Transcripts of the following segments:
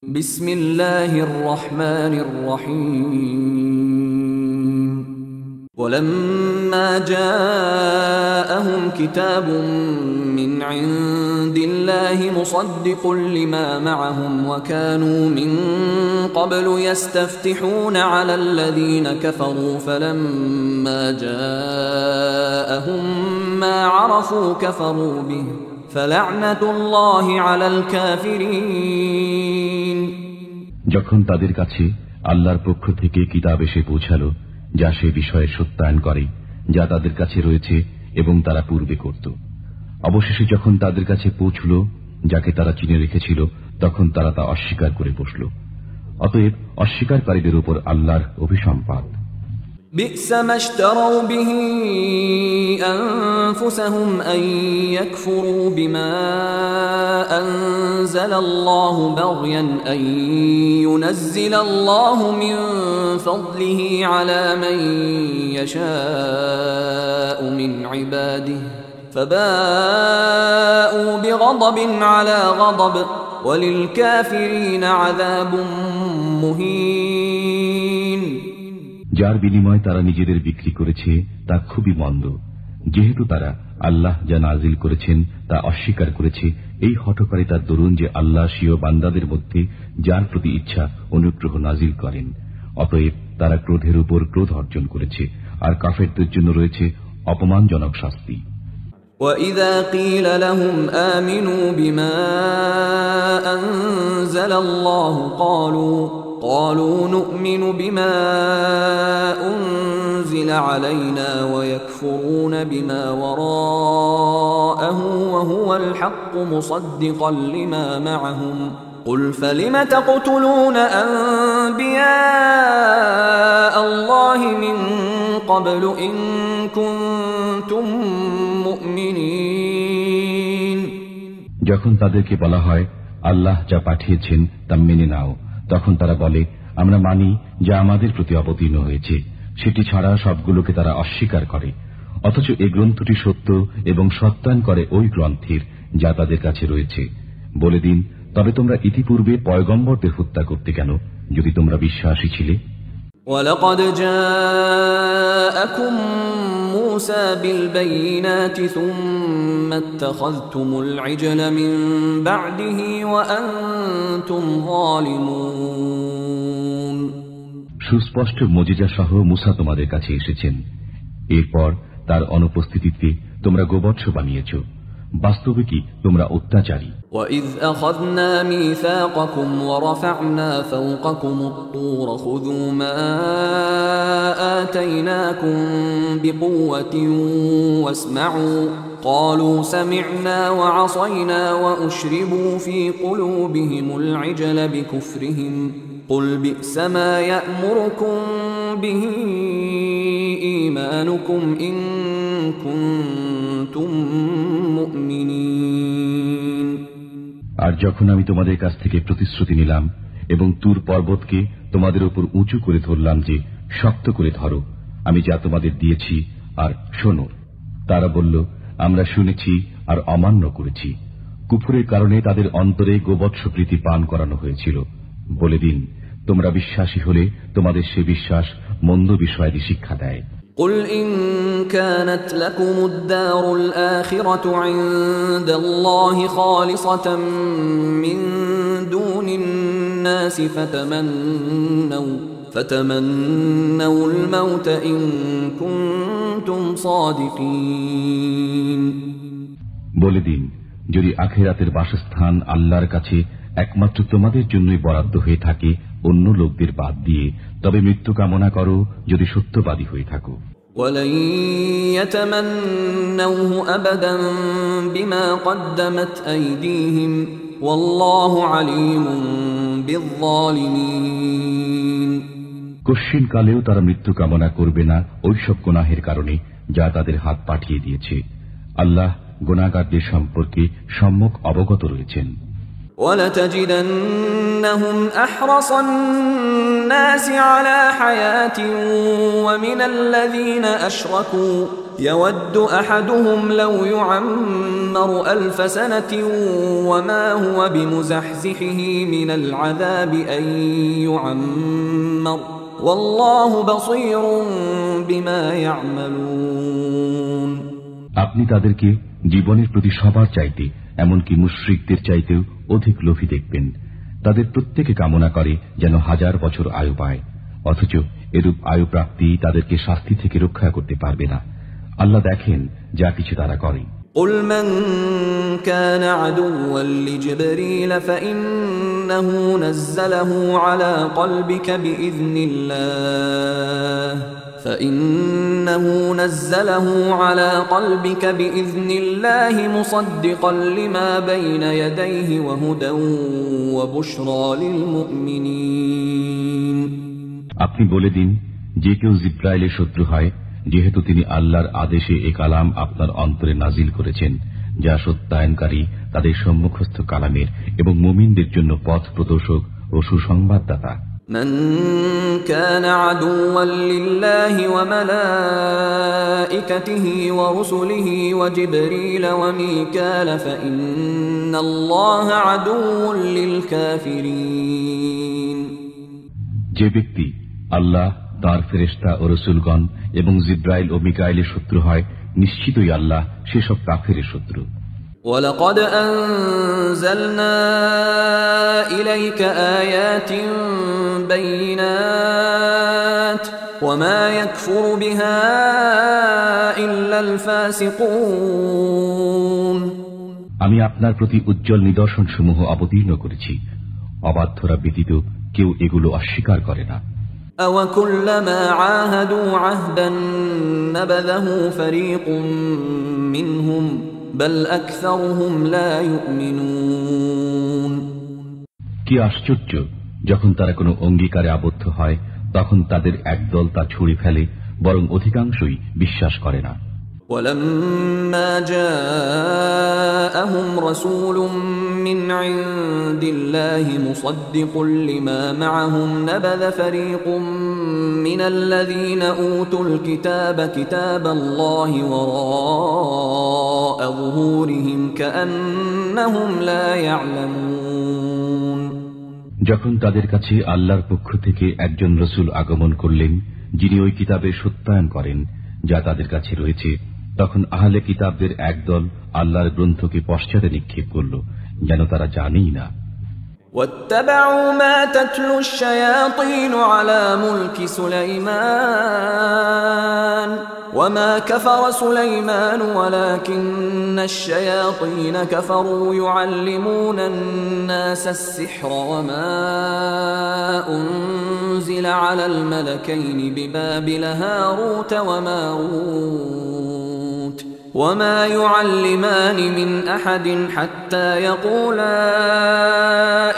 বিসমিল্লাহির রহমানির রহিম ওয়ালাম্মা জাআহুম কিতাবুম মিন ইনদিল্লাহি মুসাদ্দিকুন লিমা মাআহুম ওয়া কানু মিন ক্বাবলু ইস্তাফতিহুনা আলাল্লাযীনা কাফারু ফালাম্মা জাআহুম মা আরাফু কাফারু বিহি ফালা'নাতুল্লাহি আলাল কাফিরিন। যখন তাদের কাছে আল্লাহর পক্ষ থেকে কিতাব এসে পৌঁছালো যা সে বিষয়ে সত্যায়ন করে যা তাদের কাছে রয়েছে এবং তারা পূর্বে করত, অবশেষে যখন তাদের কাছে পৌঁছল যাকে তারা চিনে রেখেছিল তখন তারা তা অস্বীকার করে বসল। অতএব অস্বীকারীদের উপর আল্লাহর অভিসম্পাত। بئس ما اشتروا به أنفسهم أن يكفروا بما أنزل الله بغيا أن ينزل الله من فضله على من يشاء من عباده فباءوا بغضب على غضب وللكافرين عذاب مهين। যার বিনিময়ে তারা নিজেদের বিক্রি করেছে তা খুবই মন্দ, যেহেতু তারা আল্লাহ যা নাজিল করেছেন তা অস্বীকার করেছে। এই হঠকারিতার দরুন যে আল্লাহ স্বীয় বান্দাদের মধ্যে যার প্রতি ইচ্ছা অনুগ্রহ নাজিল করেন, অতএব তারা ক্রোধের উপর ক্রোধ অর্জন করেছে, আর কাফেরদের জন্য রয়েছে অপমানজনক শাস্তি। وَإِذَا قِيلَ لَهُمْ آمِنُوا بِمَا أَنزَلَ اللَّهُ قالوا نؤمن بما أنزل علينا ويكفرون بما وراءه وهو الحق مصدقا لما معهم قل فلم تقتلون أنبياء الله من قبل إن كنتم مؤمنين। যখন তাদেরকে বলা হয় আল্লাহ যা পাঠিয়েছেন তা মেনে নাও, তখন তারা বলে আমরা মানি যা আমাদের প্রতি অবতীর্ণ হয়েছে, সেটি ছাড়া সবগুলোকে তারা অস্বীকার করে। অথচ এই গ্রন্থটি সত্য এবং সত্যায়ন করে ওই গ্রন্থের যা তাদের কাছে রয়েছে। বলে দিন, তবে তোমরা ইতিপূর্বে পয়গম্বরদের হত্যা করতে কেন, যদি তোমরা বিশ্বাসী ছিলে? وَلَقَدْ جَاءَكُمْ مُوسَى بِالْبَيِّنَاتِ ثُمَّ اتَّخَذْتُمُ الْعِجْلَ مِنْ بَعْدِهِ وَأَنْتُمْ ظَالِمُونَ। সুস্পষ্ট মুজিজা সহ মুসা তোমাদের কাছে এসেছেন, এরপর তার অনুপস্থিতিতে তোমরা গোবৎস বানিয়েছ। বাস্তবে কি তোমরা অত্যাচারী। وَإِذْ أَخَذْنَا مِيثَاقَكُمْ وَرَفَعْنَا فَوْقَكُمُ الطُّورَ خُذُوا مَا آتَيْنَاكُمْ بِقُوَّةٍ وَاسْمَعُوا قَالُوا سَمِعْنَا وَعَصَيْنَا وَأُشْرِبُوا فِي قُلُوبِهِمُ الْعِجْلَ بِكُفْرِهِمْ قُلْ بِئْسَ مَا يَأْمُرُكُمْ بِهِ إِيمَانُكُمْ إِن كُنتُم مُؤْمِنِينَ। আর যখন আমি তোমাদের কাছ থেকে প্রতিশ্রুতি নিলাম এবং তুর পর্বতকে তোমাদের উপর উঁচু করে ধরলাম যে শক্ত করে ধরো আমি যা তোমাদের দিয়েছি আর শোনো, তারা বলল আমরা শুনেছি আর অমান্য করেছি। কুফরের কারণে তাদের অন্তরে গোবৎস প্রীতি পান করানো হয়েছিল। বলে দিন, তোমরা বিশ্বাসী হলে তোমাদের সে বিশ্বাস মন্দ বিষয়াদি শিক্ষা দেয়। قُلْ إِن كَانَتْ لَكُمُ الدَّارُ الْآخِرَةُ عِندَ اللَّهِ خَالِصَةً مِّن دُونِ النَّاسِ فَتَمَنَّوُا الْمَوْتَ إِن كُنتُمْ صَادِقِينَ। বলে দিন, যদি আখিরাতের বাসস্থান আল্লাহর কাছে একমাত্র তোমাদের জন্যই বরাদ্দ হয়ে থাকে অন্য লোকদের বাদ দিয়ে, তবে মৃত্যু কামনা করো যদি সত্যবাদী হয়ে থাকো। وَلَن يَتَمَنَّوْهُ أَبَدًا بِمَا قَدَّمَتْ أَيْدِيهِمْ وَاللَّهُ عَلِيمٌ بِالظَّالِمِينَ। কশিন কালেও তারা মৃত্যু কামনা করবে না ওই সব গুনাহের কারণে যা তাদের হাত পাঠিয়ে দিয়েছে। আল্লাহ গুনাহগারদের সম্পর্কে সম্যক অবগত রয়েছেন। وَلَتَجِدَنَّهُمْ أَحْرَصَ النَّاسِ عَلَى حَيَاةٍ وَمِنَ الَّذِينَ أَشْرَكُوا يود أحدهم لو يعمر 1000 سنة وما هو بمزحزحه من العذاب أن يعمر والله بصير بما يعملون। আপনি তাদেরকে জীবনের প্রতি সবার চাইতে এমনকি মুশরিকদের চাইতেও অধিক লোভী দেখবেন। তাদের প্রত্যেকে কামনা করে যেন 1000 বছর আয়ু পায়, অথচ এরূপ আয়ু প্রাপ্তি তাদেরকে শাস্তি থেকে রক্ষা করতে পারবে না। আল্লাহ দেখেন যা কিছু তারা করে। قل من كان عدوا لجبريل فإنه نزله على قلبك بإذن الله مصدقا لما بين يديه وهدى وبشرى للمؤمنين। আপনি বলে দিন, যে কেউ জিব্রাইলের শত্রু হয়, যেহেতু তিনি আল্লাহর আদেশে এ কালাম আপনার অন্তরে নাজিল করেছেন, যা সত্যায়নকারী তাদের সম্মুখস্থ কালামের এবং মুমিনদের জন্য পথ প্রদর্শক ও সুসংবাদদাতা। من كان عدوا لله وملائكته ورسله وجبريل وميكال فإن الله عدو للكافرين। যে ব্যক্তি আল্লাহ, তার ফেরেশতা ও রাসূলগণ এবং জিব্রাইল ও মিকাইলের শত্রু হয়, নিশ্চিতই আল্লাহ সেসব কাফেরের শত্রু। وَلَقَدْ أَنزَلْنَا إِلَيْكَ آيَاتٍ بَيِّنَاتٍ وَمَا يَكْفُرُ بِهَا إِلَّا الْفَاسِقُونَ। আমি আপনার প্রতি উজ্জ্বল নিদর্শনসমূহ অবতীর্ণ করেছি, অবাধ্যরা ব্যতীত কেউ এগুলো অস্বীকার করে না। أَوَكُلَّمَا عَاهَدُوا عَهْدًا نَبَذَهُ فَرِيقٌ مِّنْهُمْ بل أكثرهم لا يؤمنون। কি আশ্চর্য, যখন তারা কোনো অঙ্গীকারে আবদ্ধ হয় তখন তাদের একদল তা ছুঁড়ে ফেলে, বরং অধিকাংশই বিশ্বাস করে না। ولما جاءهم رسول من عند الله مصدق لما معهم نبذ فريق من الذين أوتوا الكتاب كتاب الله وراء ظهورهم كأنهم لا يعلمون। যখন তাদের কাছে আল্লাহর পক্ষ থেকে একজন রসুল আগমন করলেন, যিনি ওই কিতাবের সত্যায়ন করেন যা তাদের কাছে রয়েছে, তখন আহলে কিতাবদের একদল আল্লাহর গ্রন্থকে পশ্চাতে নিক্ষেপ করল, যেন তারা জানেই না। واتبعوا ما تتلو الشياطين على ملك سليمان وما كفر سليمان ولكن الشياطين كفروا يعلمون الناس السحر وما أنزل على الملكين ببابل هاروت وماروت وما يعلمان من أحد حتى يقولا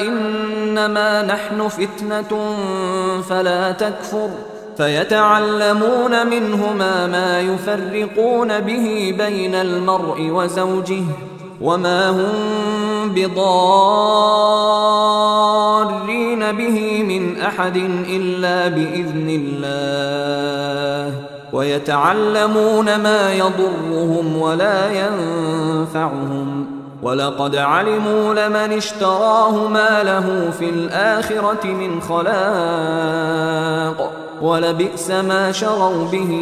إنما نحن فتنة فلا تكفر فيتعلمون منهما ما يفرقون به بين المرء وزوجه وما هم بضارين به من أحد إلا بإذن الله ويتعلمون ما يضرهم ولا ينفعهم ولقد علموا لمن اشتراه ما له في الآخرة من خلاق ولبئس ما شروا به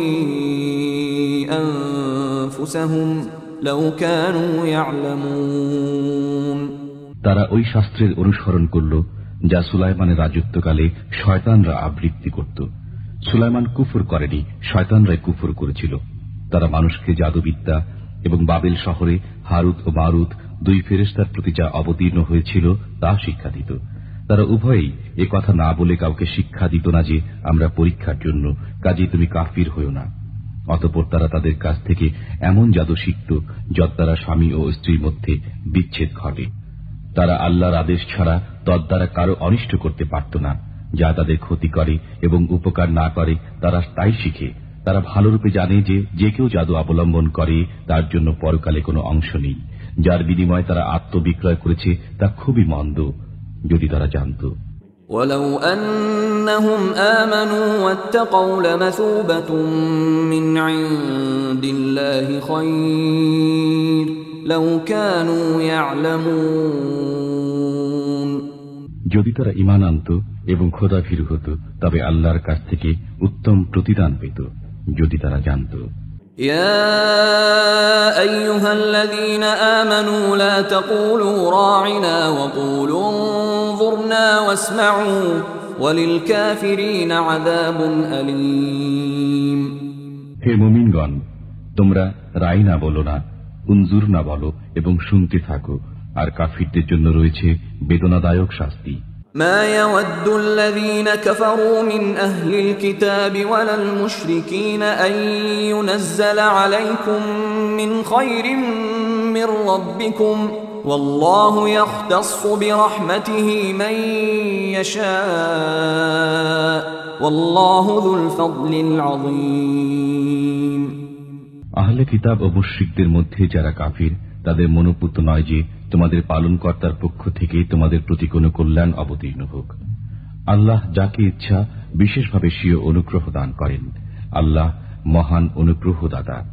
أنفسهم لو كانوا يعلمون। তারা ওই শাস্ত্রের অনুসরণ করল যা সুলাইমানের রাজত্বকালে শয়তানরা আবৃত্তি করত। সুলাইমান কুফর করেনি, শয়তানরাই কুফর করেছিল। তারা মানুষকে জাদুবিদ্যা এবং বাবেল শহরে হারুত ও মারুত দুই ফেরেশতার প্রতি যা অবতীর্ণ হয়েছিল তা শিক্ষা দিত। তারা উভয়েই এ কথা না বলে কাউকে শিক্ষা দিত না যে আমরা পরীক্ষার জন্য, কাজেই তুমি কাফির হইও না। অতঃপর তারা তাদের কাছ থেকে এমন জাদু শিখত যদ্বারা স্বামী ও স্ত্রীর মধ্যে বিচ্ছেদ ঘটে। তারা আল্লাহর আদেশ ছাড়া তদ্বারা কারো অনিষ্ট করতে পারত না। যা তাদের ক্ষতি করে এবং উপকার না করে তারা তাই শিখে। তারা ভালোরূপে জানে যে যে কেউ জাদু অবলম্বন করে তার জন্য পরকালে কোনো অংশ নেই। যার বিনিময়ে তারা আত্মবিক্রয় করেছে তা খুবই মন্দ, যদি তারা জানত। ولو أنهم آمنوا واتقوا لمثوبة من عند الله خير لو كانوا يعلمون যদি তারা ঈমান আনত এবং খোদাভীরু হতো তবে আল্লাহর কাছ থেকে উত্তম প্রতিদান পেত যদি তারা জানত। يا أيها الذين آمنوا لا تقولوا راعنا وقولوا انظرنا واسمعوا وللكافرين عذاب أليم হে মুমিনগণ, তোমরা রাইনা বলো না, উনজুর না বলো এবং শুনতে থাকো, আর কাফিরদের জন্য রয়েছে বেদনাদায়ক শাস্তি। ما يود الذين كفروا من أهل الكتاب ولا المشركين أن ينزل عليكم من خير من ربكم والله يختص برحمته من يشاء والله ذو الفضل العظيم আহলে কিতাব ও মুশরিকদের মধ্যে যারা কাফির তাদের মনোপুত নয় যে তোমাদের পালনকর্তার পক্ষ থেকে তোমাদের প্রতি কোনো কল্যাণ অবতীর্ণ হোক। আল্লাহ যাকে ইচ্ছা বিশেষভাবে স্বীয় অনুগ্রহ দান করেন। আল্লাহ মহান অনুগ্রহদাতা।